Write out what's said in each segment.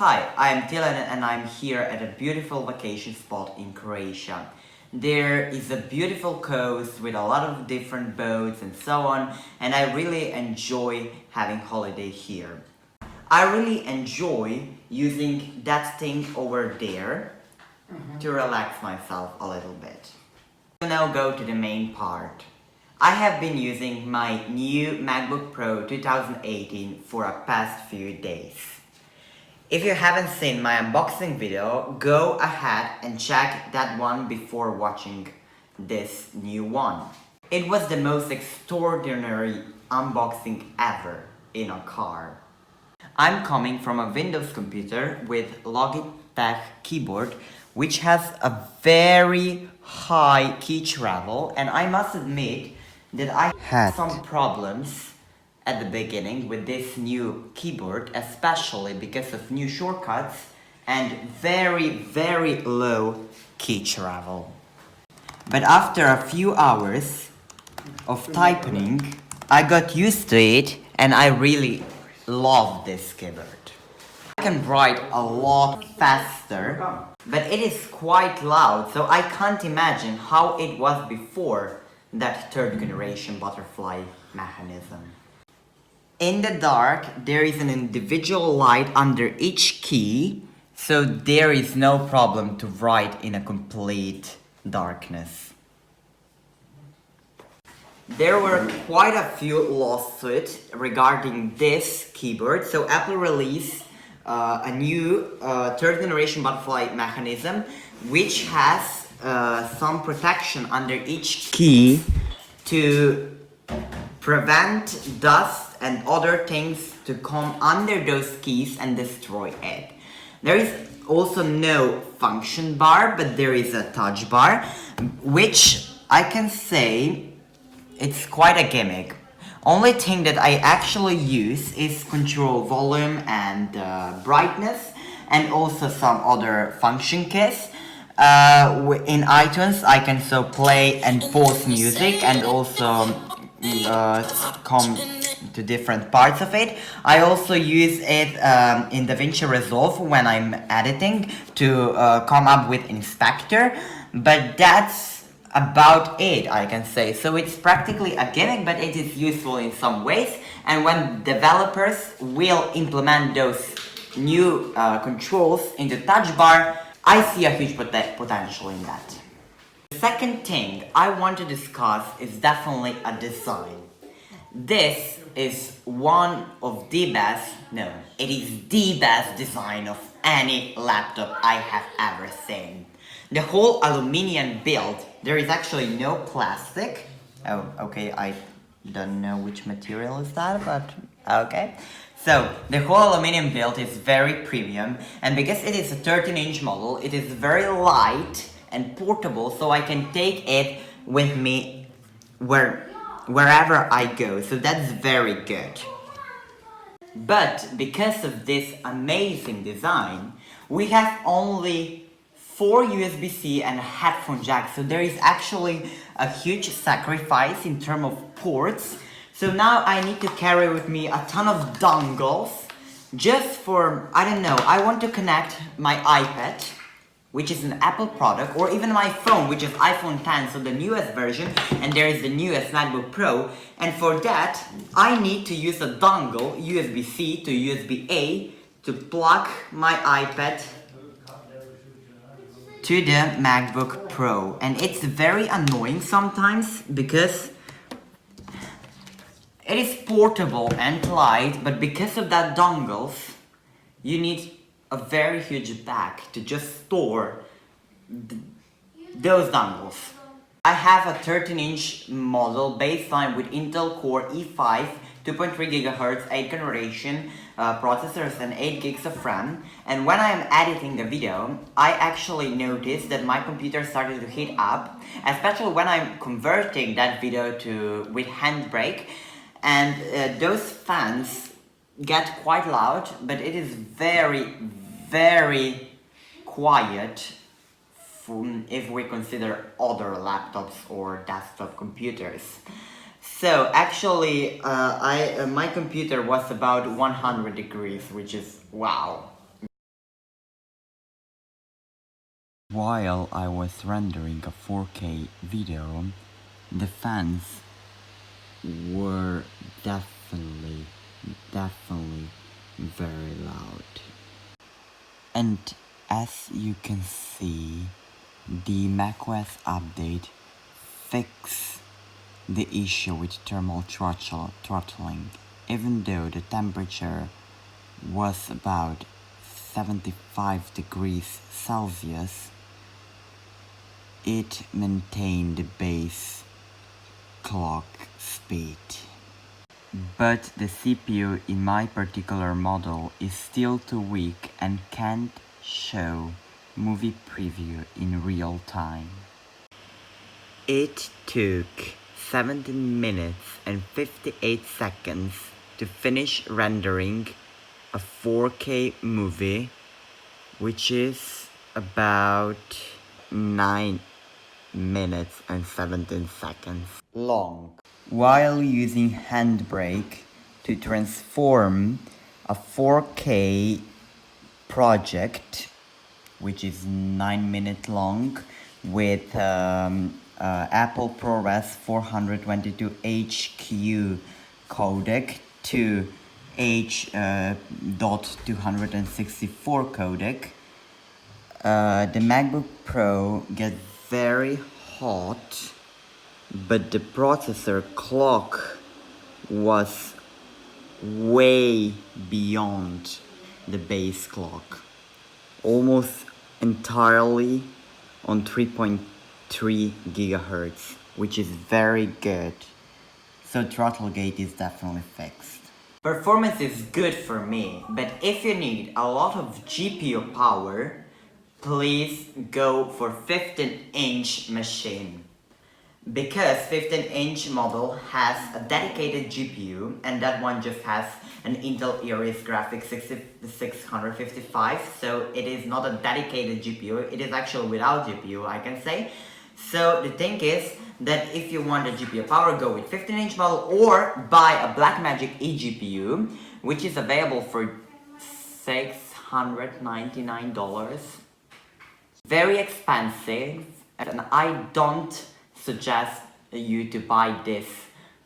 Hi, I'm Tilen and I'm here at a beautiful vacation spot in Croatia. There is a beautiful coast with a lot of different boats and so on, and I really enjoy having holiday here. I really enjoy using that thing over there to relax myself a little bit. We'll now go to the main part. I have been using my new Macbook Pro 2018 for a past few days. If you haven't seen my unboxing video, go ahead and check that one before watching this new one. It was the most extraordinary unboxing ever in a car. I'm coming from a Windows computer with Logitech keyboard, which has a very high key travel, and I must admit that I had some problems at the beginning with this new keyboard, especially because of new shortcuts and very low key travel. But after a few hours of typing, I got used to it and I really love this keyboard. I can write a lot faster, but it is quite loud, so I can't imagine how it was before that third generation butterfly mechanism. In the dark, there is an individual light under each key, so there is no problem to write in a complete darkness. There were quite a few lawsuits regarding this keyboard, so Apple released a new third generation butterfly mechanism, which has some protection under each key to prevent dust and other things to come under those keys and destroy it. There is also no function bar, but there is a touch bar, which I can say it's quite a gimmick. Only thing that I actually use is control volume and brightness, and also some other function keys. In iTunes I can so play and pause music and also come to different parts of it. I also use it in DaVinci Resolve when I'm editing to come up with Inspector, but that's about it, I can say. So it's practically a gimmick, but it is useful in some ways, and when developers will implement those new controls in the touch bar, I see a huge potential in that. The second thing I want to discuss is definitely a design. This is one of the best, no, it is the best design of any laptop I have ever seen. The whole aluminium build, there is actually no plastic. Oh, okay, I don't know which material is that, but okay. So, the whole aluminium build is very premium, and because it is a 13-inch model, it is very light and portable, so I can take it with me wherever I go, so that's very good. But because of this amazing design, we have only 4 USB-C and a headphone jack, so there is actually a huge sacrifice in terms of ports. So now I need to carry with me a ton of dongles just for, I don't know, I want to connect my iPad, which is an Apple product, or even my phone, which is iPhone 10, so the newest version, and there is the newest MacBook Pro, and for that I need to use a dongle, USB-C to USB-A, to plug my iPad to the MacBook Pro. And it's very annoying sometimes because it is portable and light, but because of that dongles, you need a very huge bag to just store those dongles. I have a 13-inch model baseline with Intel Core i5, 2.3 GHz, 8th generation processors and 8 gigs of RAM. And when I am editing the video, I actually noticed that my computer started to heat up, especially when I'm converting that video with handbrake. And those fans get quite loud, but it is very quiet if we consider other laptops or desktop computers. So actually my computer was about 100 degrees, which is wow. While I was rendering a 4K video, the fans were definitely very loud. And as you can see, the macOS update fixed the issue with thermal throttling, even though the temperature was about 75 degrees Celsius. It maintained the base clock speed. But the CPU in my particular model is still too weak and can't show movie preview in real time. It took 17 minutes and 58 seconds to finish rendering a 4K movie, which is about 9 minutes and 17 seconds long, while using handbrake to transform a 4K project, which is 9 minutes long, with Apple ProRes 422 HQ codec to H.264 codec. The MacBook Pro gets very hot, but the processor clock was way beyond the base clock, almost entirely on 3.3 gigahertz, which is very good. So throttle gate is definitely fixed. Performance is good for me, but if you need a lot of GPU power, please go for 15-inch machine. Because 15-inch model has a dedicated GPU, and that one just has an Intel Iris Graphics 6655, so it is not a dedicated GPU, it is actually without GPU, I can say. So the thing is that if you want a GPU power, go with 15-inch model or buy a Blackmagic eGPU, which is available for $699. Very expensive, and I don't suggest you to buy this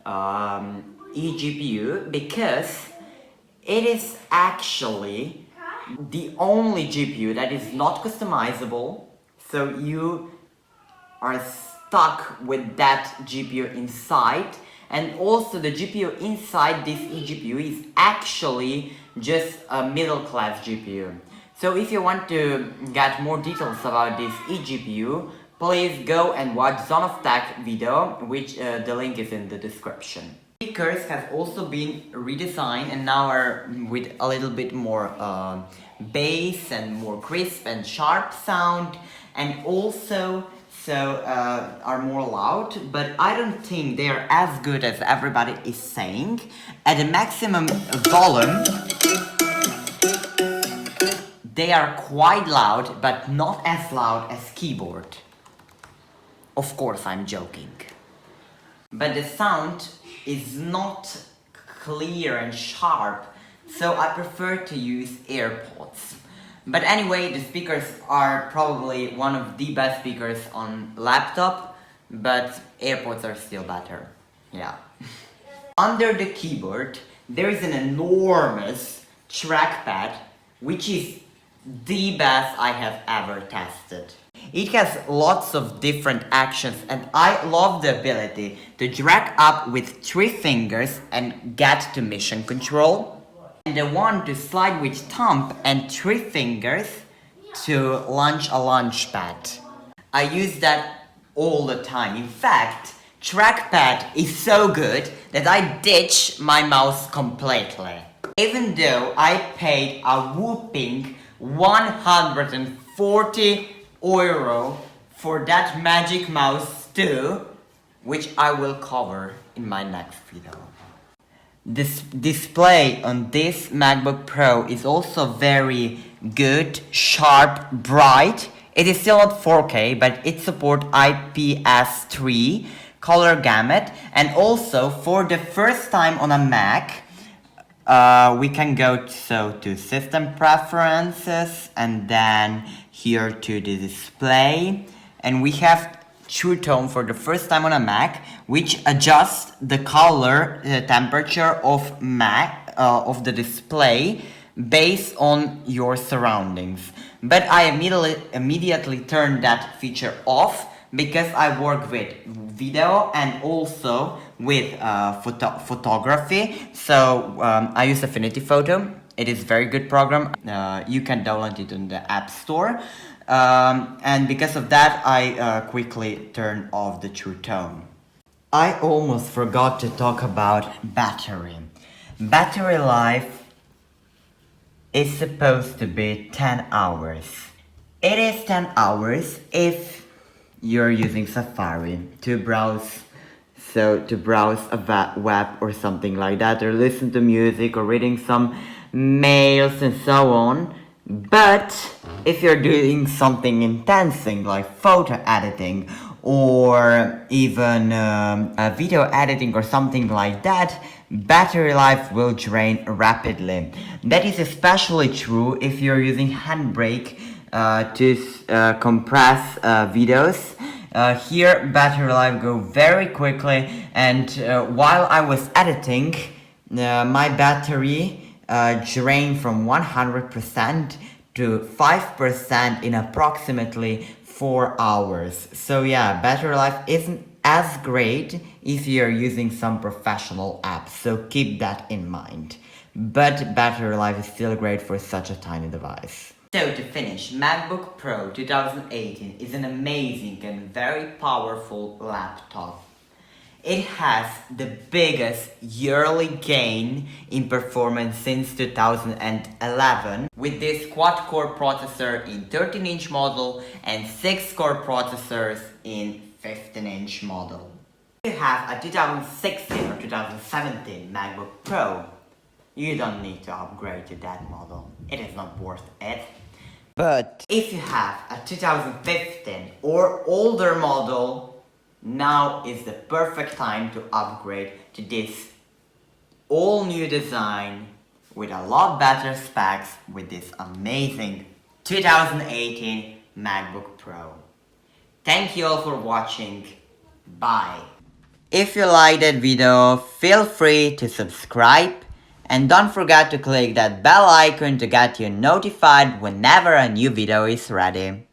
eGPU because it is actually the only GPU that is not customizable, so you are stuck with that GPU inside, and also the GPU inside this eGPU is actually just a middle-class GPU. So if you want to get more details about this eGPU, please go and watch Zone of Tech video, which the link is in the description. Speakers have also been redesigned and now are with a little bit more bass and more crisp and sharp sound, and also are more loud, but I don't think they are as good as everybody is saying. At the maximum volume, they are quite loud, but not as loud as keyboard. Of course, I'm joking. But the sound is not clear and sharp, so I prefer to use AirPods. But anyway, the speakers are probably one of the best speakers on laptop, but AirPods are still better. Yeah. Under the keyboard, there is an enormous trackpad, which is the best I have ever tested. It has lots of different actions, and I love the ability to drag up with 3 fingers and get to mission control, and the one to slide with thumb and 3 fingers to launch a launch pad. I use that all the time. In fact, trackpad is so good that I ditch my mouse completely. Even though I paid a whopping 140 euro for that magic mouse too, which I will cover in my next video. This display on this MacBook Pro is also very good, sharp, bright. It is still not 4K, but it supports IPS3 color gamut, and also for the first time on a Mac, we can go to system preferences and then here to the display, and we have True Tone for the first time on a Mac, which adjusts the color, the temperature of of the display based on your surroundings. But I immediately turned that feature off because I work with video and also with photography. So I use Affinity Photo. It is a very good program. You can download it on the App Store. And because of that, I quickly turned off the True Tone. I almost forgot to talk about battery. Battery life is supposed to be 10 hours. It is 10 hours if you're using Safari to browse, to browse a web or something like that, or listen to music or reading some mails and so on. But if you're doing something intense like photo editing or even video editing or something like that, battery life will drain rapidly. That is especially true if you're using Handbrake to compress videos. Here battery life go very quickly, and while I was editing, my battery drained from 100% to 5% in approximately 4 hours. So yeah, battery life isn't as great if you're using some professional apps, so keep that in mind. But battery life is still great for such a tiny device. So to finish, MacBook Pro 2018 is an amazing and very powerful laptop. It has the biggest yearly gain in performance since 2011 with this quad-core processor in 13-inch model and 6-core processors in 15-inch model. If you have a 2016 or 2017 MacBook Pro, you don't need to upgrade to that model. It is not worth it. But if you have a 2015 or older model, now is the perfect time to upgrade to this all new design with a lot better specs with this amazing 2018 MacBook Pro. Thank you all for watching. Bye. If you liked that video, feel free to subscribe and don't forget to click that bell icon to get you notified whenever a new video is ready.